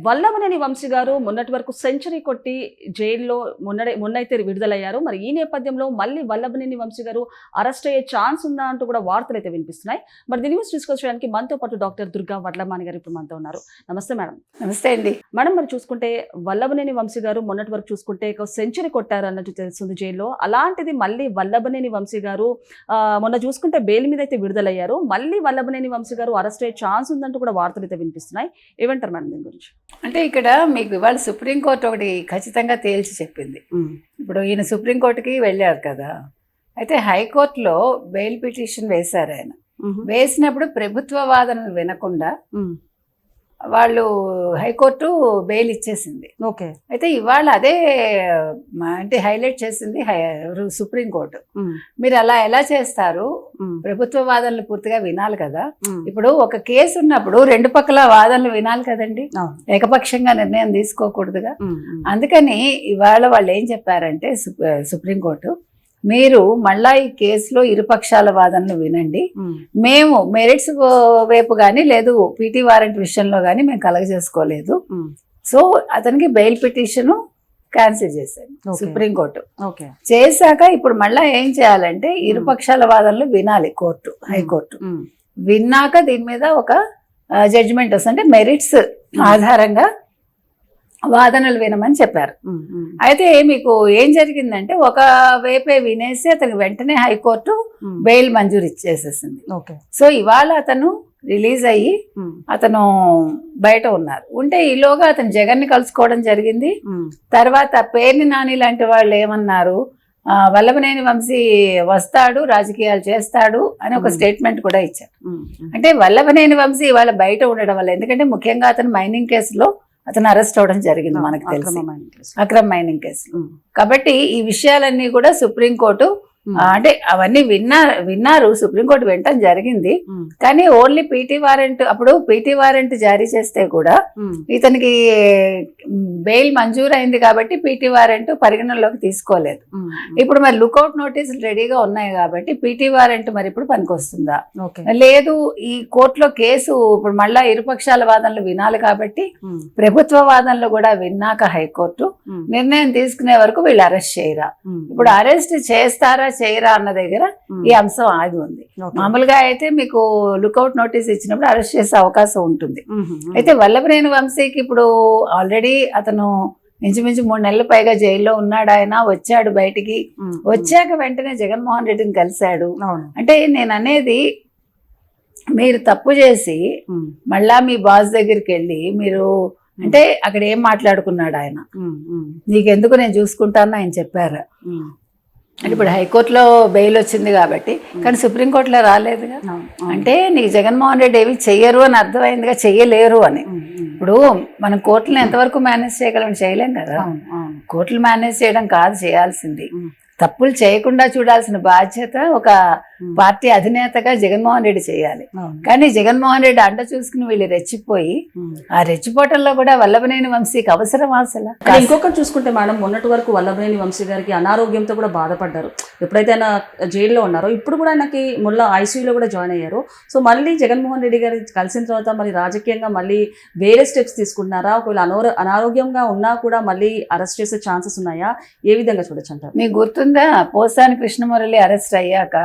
వల్లభనేని వంశీ గారు మొన్నటి వరకు సెంచరీ కొట్టి జైల్లో మొన్నైతే విడుదలయ్యారు. మరి ఈ నేపథ్యంలో మళ్ళీ వల్లభనేని వంశీ గారు అరెస్ట్ అయ్యే ఛాన్స్ ఉందా అంటూ కూడా వార్తలు అయితే వినిపిస్తున్నాయి. మరి దీని గురించి డిస్కస్ చేయడానికి మనతో పాటు డాక్టర్ దుర్గా వడ్లమాని గారు ఇప్పుడు మనతో ఉన్నారు. నమస్తే మేడం. నమస్తే అండి మేడం. మరి చూసుకుంటే వల్లభనేని వంశీ గారు మొన్నటి వరకు చూసుకుంటే సెంచరీ కొట్టారు అన్నట్టు తెలుస్తుంది జైల్లో. అలాంటిది మళ్ళీ వల్లభనేని వంశీ గారు మొన్న చూసుకుంటే బెయిల్ మీద అయితే విడుదలయ్యారు. మళ్ళీ వల్లభనేని వంశీ గారు అరెస్ట్ అయ్యే ఛాన్స్ ఉందంటూ కూడా వార్తలు అయితే వినిపిస్తున్నాయి. ఏమంటారు మేడం దీని గురించి? అంటే ఇక్కడ మీకు ఇవాళ సుప్రీంకోర్టు ఒకటి ఖచ్చితంగా తేల్చి చెప్పింది. ఇప్పుడు ఈయన సుప్రీంకోర్టుకి వెళ్ళారు కదా, అయితే హైకోర్టులో బెయిల్ పిటిషన్ వేశారు. ఆయన వేసినప్పుడు ప్రభుత్వ వాదనలు వినకుండా వాళ్ళు హైకోర్టు బెయిల్ ఇచ్చేసింది. ఓకే. అయితే ఇవాళ అదే అంటే హైలైట్ చేసింది సుప్రీంకోర్టు. మీరు అలా ఎలా చేస్తారు? ప్రభుత్వ వాదనలు పూర్తిగా వినాలి కదా. ఇప్పుడు ఒక కేసు ఉన్నప్పుడు రెండు పక్కల వాదనలు వినాలి కదండి, ఏకపక్షంగా నిర్ణయం తీసుకోకూడదుగా. అందుకని ఇవాళ వాళ్ళు ఏం చెప్పారంటే సుప్రీంకోర్టు, మీరు మళ్ళా ఈ కేసులో ఇరుపక్షాల వాదనలు వినండి, మేము మెరిట్స్ వైపు కానీ లేదు పీటీ వారెంట్ విషయంలో కానీ మేము కలగజేసుకోలేదు. సో అతనికి బెయిల్ పిటిషన్ క్యాన్సిల్ చేశారు సుప్రీంకోర్టు. చేశాక ఇప్పుడు మళ్ళా ఏం చేయాలంటే ఇరుపక్షాల వాదనలు వినాలి హైకోర్టు. విన్నాక దీని మీద ఒక జడ్జిమెంట్ వస్తుంది, అంటే మెరిట్స్ ఆధారంగా వాదనలు వినమని చెప్పారు. అయితే మీకు ఏం జరిగిందంటే ఒక వైపే వినేసి అతనికి వెంటనే హైకోర్టు బెయిల్ మంజూరు ఇచ్చేసేసింది. సో ఇవాళ అతను రిలీజ్ అయ్యి అతను బయట ఉంటే ఈలోగా అతను జగన్ని కలుసుకోవడం జరిగింది. తర్వాత పేర్ని నాని లాంటి వాళ్ళు ఏమన్నారు, వల్లభనేని వంశీ వస్తాడు, రాజకీయాలు చేస్తాడు అని ఒక స్టేట్మెంట్ కూడా ఇచ్చారు. అంటే వల్లభనేని వంశీ ఇవాళ బయట ఉండడం వల్ల, ఎందుకంటే ముఖ్యంగా అతను మైనింగ్ కేసులో అతను అరెస్ట్ అవడం జరిగింది మనకు తెలిసి, అక్రమ్ మైనింగ్ కేసు. కాబట్టి ఈ విషయాలన్నీ కూడా సుప్రీంకోర్టు అంటే అవన్నీ విన్నారు, సుప్రీంకోర్టు వినటం జరిగింది. కానీ ఓన్లీ పీటీ వారెంట్, అప్పుడు పీటీ వారెంట్ జారీ చేస్తే కూడా ఇతనికి బెయిల్ మంజూరు అయింది కాబట్టి పీటీ వారెంట్ పరిగణనలోకి తీసుకోలేదు. ఇప్పుడు మరి లుకౌట్ నోటీసులు రెడీగా ఉన్నాయి కాబట్టి పీటీ వారెంట్ మరి ఇప్పుడు పనికొస్తుందా? లేదు, ఈ కోర్టులో కేసు ఇప్పుడు మళ్ళా ఇరుపక్షాల వాదనలు వినాలి కాబట్టి ప్రభుత్వ వాదనలు కూడా విన్నాక హైకోర్టు నిర్ణయం తీసుకునే వరకు వీళ్ళు అరెస్ట్ చేయరా, ఇప్పుడు అరెస్ట్ చేస్తారా చేయరా అన్న దగ్గర ఈ అంశం ఆగి ఉంది. మామూలుగా అయితే మీకు లుకౌట్ నోటీస్ ఇచ్చినప్పుడు అరెస్ట్ చేసే అవకాశం ఉంటుంది. అయితే వల్లభనేని వంశీకి ఇప్పుడు ఆల్రెడీ అతను ఇంచుమించు 3 నెలల పైగా జైల్లో ఉన్నాడు. ఆయన వచ్చాడు బయటికి, వచ్చాక వెంటనే జగన్మోహన్ రెడ్డిని కలిశాడు. అంటే నేను అనేది, మీరు తప్పు చేసి మళ్ళా మీ బాస్ దగ్గరికి వెళ్ళి మీరు అంటే అక్కడ ఏం మాట్లాడుకున్నాడు ఆయన, నీకెందుకు నేను చూసుకుంటాను ఆయన చెప్పారు. అంటే ఇప్పుడు హైకోర్టులో బెయిల్ వచ్చింది కాబట్టి, కానీ సుప్రీంకోర్టులో రాలేదుగా. అంటే నీకు జగన్మోహన్ రెడ్డి ఏమి చెయ్యరు అని అర్థమైందిగా, చెయ్యలేరు అని. ఇప్పుడు మనం కోర్టులను ఎంతవరకు మేనేజ్ చేయగలం? చేయలేం కదా. కోర్టులు మేనేజ్ చేయడం కాదు చేయాల్సింది, తప్పులు చేయకుండా చూడాల్సిన బాధ్యత ఒక పార్టీ అధినేతగా జగన్మోహన్ రెడ్డి చేయాలి. కానీ జగన్మోహన్ రెడ్డి అండ చూసుకుని వీళ్ళు రెచ్చిపోయి, ఆ రెచ్చిపోవటంలో కూడా వల్లభనేని వంశీకి అవసరం అసలు. ఇంకొకటి చూసుకుంటే మేడం, మొన్నటి వరకు వల్లభనేని వంశీ గారికి అనారోగ్యంతో కూడా బాధపడ్డారు. ఎప్పుడైతే ఆయన జైల్లో ఉన్నారో ఇప్పుడు కూడా ఆయనకి ముళ్ళ ఐసీయూలో కూడా జాయిన్ అయ్యారు. సో మళ్ళీ జగన్మోహన్ రెడ్డి గారి కలిసిన తర్వాత మరి రాజకీయంగా మళ్ళీ వేరే స్టెప్స్ తీసుకుంటున్నారా? ఒకవేళ అనారోగ్యంగా ఉన్నా కూడా మళ్ళీ అరెస్ట్ చేసే ఛాన్సెస్ ఉన్నాయా? ఏ విధంగా చూడొచ్చు అంటారు? మీకు గుర్తుందా, పోసాని కృష్ణమురళి అరెస్ట్ అయ్యాక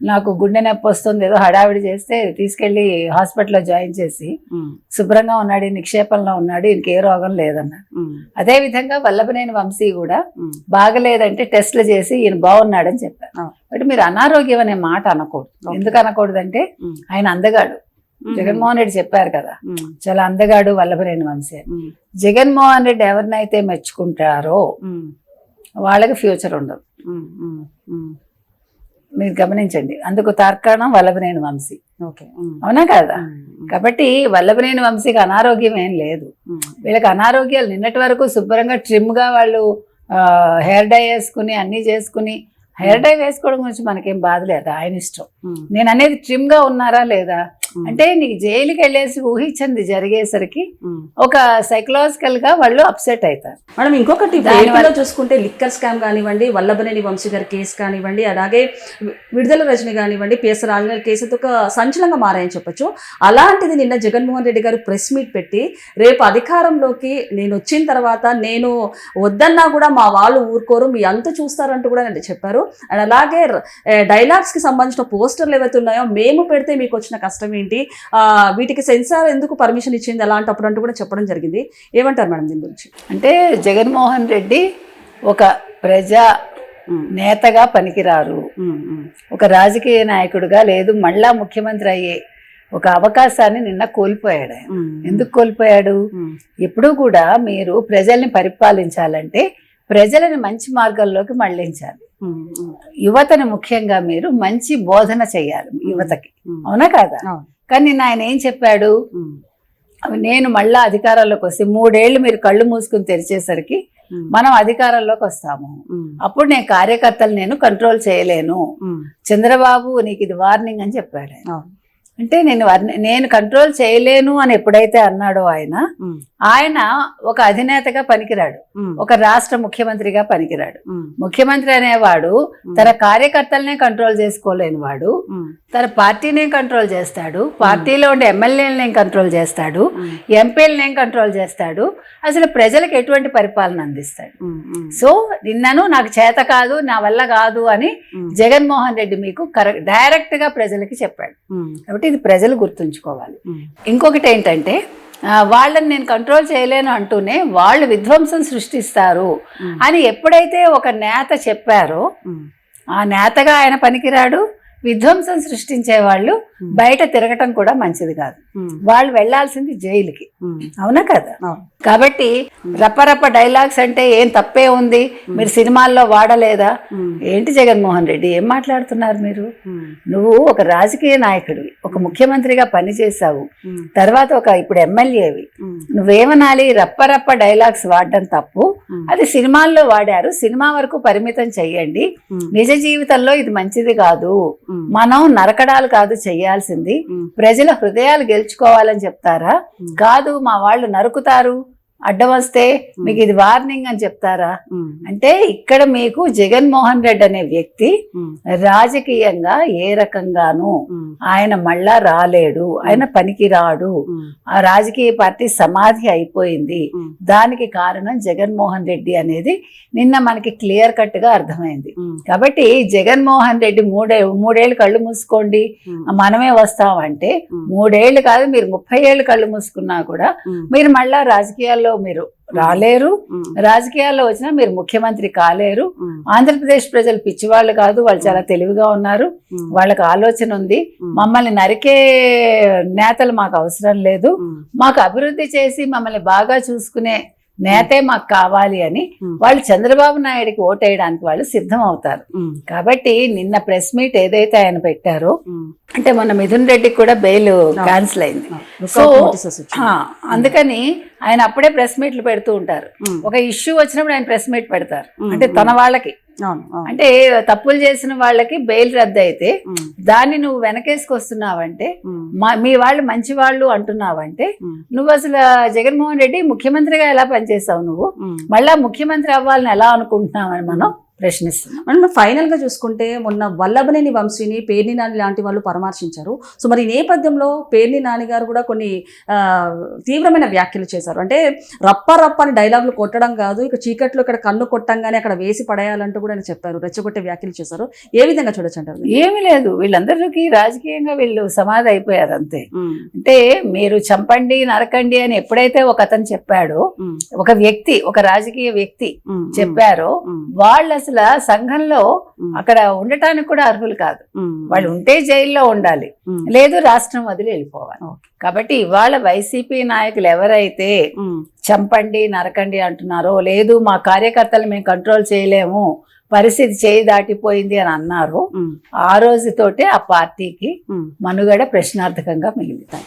నాకు గుండె నొప్పి వస్తుంది ఏదో హడావిడి చేస్తే తీసుకెళ్లి హాస్పిటల్లో జాయిన్ చేసి శుభ్రంగా ఉన్నాడు, నిక్షేపంలో ఉన్నాడు, ఇంకే రోగం లేదన్నాడు. అదే విధంగా వల్లభనేని వంశీ కూడా బాగలేదంటే టెస్టులు చేసి ఈయన బాగున్నాడని చెప్పారు. బట్ మీరు అనారోగ్యం అనే మాట అనకూడదు. ఎందుకు అనకూడదంటే ఆయన అందగాడు, జగన్మోహన్ రెడ్డి చెప్పారు కదా చాలా అందగాడు వల్లభనేని వంశీ. జగన్మోహన్ రెడ్డి ఎవరినైతే మెచ్చుకుంటారో వాళ్ళకి ఫ్యూచర్ ఉండదు, మీరు గమనించండి. అందుకు తార్కాణం వల్లభనేని వంశీ, అవునా కదా? కాబట్టి వల్లభనేని వంశీకి అనారోగ్యం ఏం లేదు. వీళ్ళకి అనారోగ్యాలు నిన్నటి వరకు శుభ్రంగా ట్రిమ్గా వాళ్ళు హెయిర్ డై వేసుకుని అన్నీ చేసుకుని, హెయిర్ డై వేసుకోవడం గురించి మనకేం బాధ లేదా, ఆయన ఇష్టం. నేను అనేది ట్రిమ్గా ఉన్నారా లేదా, అంటే నీకు జైలుకి వెళ్ళేసి ఊహించింది జరిగేసరికి ఒక సైకలాజికల్ గా వాళ్ళు అప్సెట్ అవుతారు. మనం ఇంకొకటి ఏపీలో చూసుకుంటే లిక్కర్ స్కామ్ కానివ్వండి, వల్లభనేని వంశీ గారి కేసు కానివ్వండి, అలాగే విడుదల రజని కానివ్వండి, పిఎస్ రాజుగారి కేసు ఒక సంచలనంగా మారాయని చెప్పొచ్చు. అలాంటిది నిన్న జగన్మోహన్ రెడ్డి గారు ప్రెస్ మీట్ పెట్టి రేపు అధికారంలోకి నేను వచ్చిన తర్వాత నేను వద్దన్నా కూడా మా వాళ్ళు ఊరుకోరు, మీ అంత చూస్తారంటూ కూడా చెప్పారు. అండ్ అలాగే డైలాగ్స్ కి సంబంధించిన పోస్టర్లు ఏవైతే ఉన్నాయో మేము పెడితే మీకు వచ్చిన కష్టం ఏంటి, వీటికి సెన్సార్ ఎందుకు పర్మిషన్ ఇచ్చింది అలాంటప్పుడు అంటూ కూడా చెప్పడం జరిగింది. ఏమంటారు మేడం దీని గురించి? అంటే జగన్మోహన్ రెడ్డి ఒక ప్రజా నేతగా పనికిరారు, ఒక రాజకీయ నాయకుడిగా లేదు, మళ్ళా ముఖ్యమంత్రి అయ్యే ఒక అవకాశాన్ని నిన్న కోల్పోయాడు. ఎందుకు కోల్పోయాడు? ఎప్పుడూ కూడా మీరు ప్రజల్ని పరిపాలించాలంటే ప్రజలను మంచి మార్గంలోకి మళ్లించాలి. యువతను ముఖ్యంగా మీరు మంచి బోధన చేయాలి యువతకి, అవునా కాదా? కానీ నిన్న ఆయన ఏం చెప్పాడు? నేను మళ్ళా అధికారంలోకి వస్తే 3 ఏళ్ళు మీరు కళ్ళు మూసుకుని తెరిచేసరికి మనం అధికారంలోకి వస్తాము, అప్పుడు నేను కార్యకర్తలు నేను కంట్రోల్ చేయలేను, చంద్రబాబు నీకు ఇది వార్నింగ్ అని చెప్పాడు. అంటే నేను కంట్రోల్ చేయలేను అని ఎప్పుడైతే అన్నాడో ఆయన ఒక అధినేతగా పనికిరాడు, ఒక రాష్ట్ర ముఖ్యమంత్రిగా పనికిరాడు. ముఖ్యమంత్రి అనేవాడు తన కార్యకర్తలనే కంట్రోల్ చేసుకోలేని వాడు, తన పార్టీనే కంట్రోల్ చేస్తాడు, పార్టీలో ఉండే ఎమ్మెల్యేలనే కంట్రోల్ చేస్తాడు, ఎంపీలనే కంట్రోల్ చేస్తాడు, అసలు ప్రజలకు ఎటువంటి పరిపాలన అందిస్తాడు. సో నిన్నను నాకు చేత కాదు, నా వల్ల కాదు అని జగన్మోహన్ రెడ్డి మీకు డైరెక్ట్ గా ప్రజలకి చెప్పాడు. కాబట్టి ఇది ప్రజలు గుర్తుంచుకోవాలి. ఇంకొకటి ఏంటంటే వాళ్ళని నేను కంట్రోల్ చేయలేను అంటూనే వాళ్ళు విధ్వంసం సృష్టిస్తారు అని ఎప్పుడైతే ఒక నేత చెప్పారో ఆ నేతగా ఆయన పనికిరాడు. విధ్వంసం సృష్టించే వాళ్ళు బయట తిరగటం కూడా మంచిది కాదు, వాళ్ళు వెళ్లాల్సింది జైలుకి, అవునా కదా? కాబట్టి రప్పరప్ప డైలాగ్స్ అంటే ఏం తప్పే ఉంది, మీరు సినిమాల్లో వాడలేదా ఏంటి? జగన్మోహన్ రెడ్డి ఏం మాట్లాడుతున్నారు మీరు? నువ్వు ఒక రాజకీయ నాయకుడివి, ఒక ముఖ్యమంత్రిగా పనిచేసావు, తర్వాత ఇప్పుడు ఎమ్మెల్యేవి, నువ్వేమనాలి? రప్పరప్ప డైలాగ్స్ వాడడం తప్పు, అది సినిమాల్లో వాడారు, సినిమా వరకు పరిమితం చెయ్యండి, నిజ జీవితంలో ఇది మంచిది కాదు, మనం నరకడాలు కాదు చెయ్యాల్సింది, ప్రజల హృదయాలు గెలుచుకోవాలని చెప్తారా? కాదు మా వాళ్ళు నరుకుతారు అడ్డం వస్తే మీకు ఇది వార్నింగ్ అని చెప్తారా? అంటే ఇక్కడ మీకు జగన్మోహన్ రెడ్డి అనే వ్యక్తి రాజకీయంగా ఏ రకంగానూ ఆయన మళ్ళా రాలేడు, ఆయన పనికి రాడు, ఆ రాజకీయ పార్టీ సమాధి అయిపోయింది. దానికి కారణం జగన్మోహన్ రెడ్డి అనేది నిన్న మనకి క్లియర్ కట్ గా అర్థమైంది. కాబట్టి జగన్మోహన్ రెడ్డి మూడేళ్ళు కళ్ళు మూసుకోండి మనమే వస్తామంటే 3 ఏళ్ళు కాదు, మీరు 30 ఏళ్ళు కళ్ళు మూసుకున్నా కూడా మీరు మళ్ళా రాజకీయాల్లో మీరు రాలేరు, రాజకీయాల్లో వచ్చినా మీరు ముఖ్యమంత్రి కాలేరు. ఆంధ్రప్రదేశ్ ప్రజలు పిచ్చివాళ్ళు కాదు, వాళ్ళు చాలా తెలివిగా ఉన్నారు, వాళ్ళకి ఆలోచన ఉంది. మమ్మల్ని నరికే నేతలు మాకు అవసరం లేదు, మాకు అభివృద్ధి చేసి మమ్మల్ని బాగా చూసుకునే నేతే మాకు కావాలి అని వాళ్ళు చంద్రబాబు నాయుడికి ఓటేయడానికి వాళ్ళు సిద్ధం అవుతారు. కాబట్టి నిన్న ప్రెస్ మీట్ ఏదైతే ఆయన పెట్టారో, అంటే మొన్న మిథున్ రెడ్డికి కూడా బెయిల్ క్యాన్సిల్ అయింది. సో అందుకని ఆయన అప్పుడే ప్రెస్ మీట్లు పెడుతూ ఉంటారు. ఒక ఇష్యూ వచ్చినప్పుడు ఆయన ప్రెస్ మీట్ పెడతారు, అంటే తన వాళ్ళకి, అంటే తప్పులు చేసిన వాళ్ళకి బెయిల్ రద్దు అయితే దాన్ని నువ్వు వెనకేసుకొస్తున్నావంటే, మీ వాళ్ళు మంచి వాళ్ళు అంటున్నావంటే, నువ్వు అసలు జగన్మోహన్ రెడ్డి ముఖ్యమంత్రిగా ఎలా పనిచేసావు, నువ్వు మళ్ళా ముఖ్యమంత్రి అవ్వాలని ఎలా అనుకుంటున్నావని మనం ప్రశ్నిస్తున్నాం. మనం ఫైనల్ గా చూసుకుంటే మొన్న వల్లభనేని వంశీని పేర్ని నాని లాంటి వాళ్ళు పరామర్శించారు. సో మరి ఈ నేపథ్యంలో పేర్ని నాని గారు కూడా కొన్ని తీవ్రమైన వ్యాఖ్యలు చేశారు. అంటే రప్ప అని డైలాగులు కొట్టడం కాదు, ఇక చీకట్లో ఇక్కడ కన్ను కొట్టంగానే అక్కడ వేసి పడేయాలంటూ కూడా ఆయన చెప్పారు, రెచ్చగొట్టే వ్యాఖ్యలు చేశారు. ఏ విధంగా చూడొచ్చు అంటారు? ఏమీ లేదు, వీళ్ళందరికీ రాజకీయంగా వీళ్ళు సమాధి అయిపోయారు అంతే. అంటే మీరు చంపండి నరకండి అని ఎప్పుడైతే ఒక అతను చెప్పాడో, ఒక వ్యక్తి, ఒక రాజకీయ వ్యక్తి చెప్పారో, వాళ్ళు అసలు సంఘంలో అక్కడ ఉండటానికి కూడా అర్హులు కాదు. వాళ్ళు ఉంటే జైల్లో ఉండాలి, లేదు రాష్ట్రం వదిలి వెళ్ళిపోవాలి. కాబట్టి ఇవాళ వైసీపీ నాయకులు ఎవరైతే చంపండి నరకండి అంటున్నారో, లేదు మా కార్యకర్తలు మేము కంట్రోల్ చేయలేము, పరిస్థితి చేయి దాటిపోయింది అని అన్నారు, ఆ రోజుతోటే ఆ పార్టీకి మనుగడ ప్రశ్నార్థకంగా మిగిలింది.